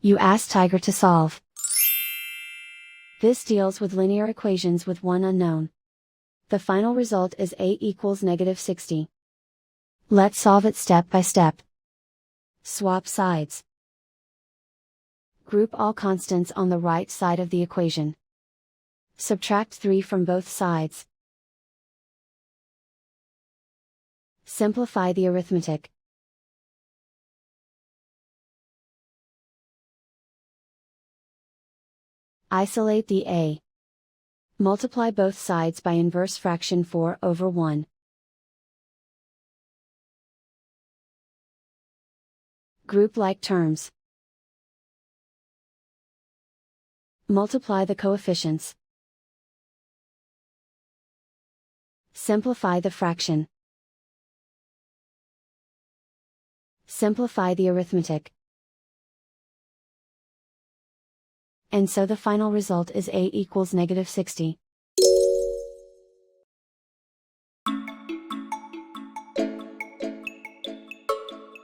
You ask Tiger to solve. This deals with linear equations with one unknown. The final result is a equals -60. Let's solve it step by step. Swap sides. Group all constants on the right side of the equation. Subtract 3 from both sides. Simplify the arithmetic. Isolate the a. Multiply both sides by inverse fraction 4/1. Group like terms. Multiply the coefficients. Simplify the fraction. Simplify the arithmetic. And so the final result is a equals -60.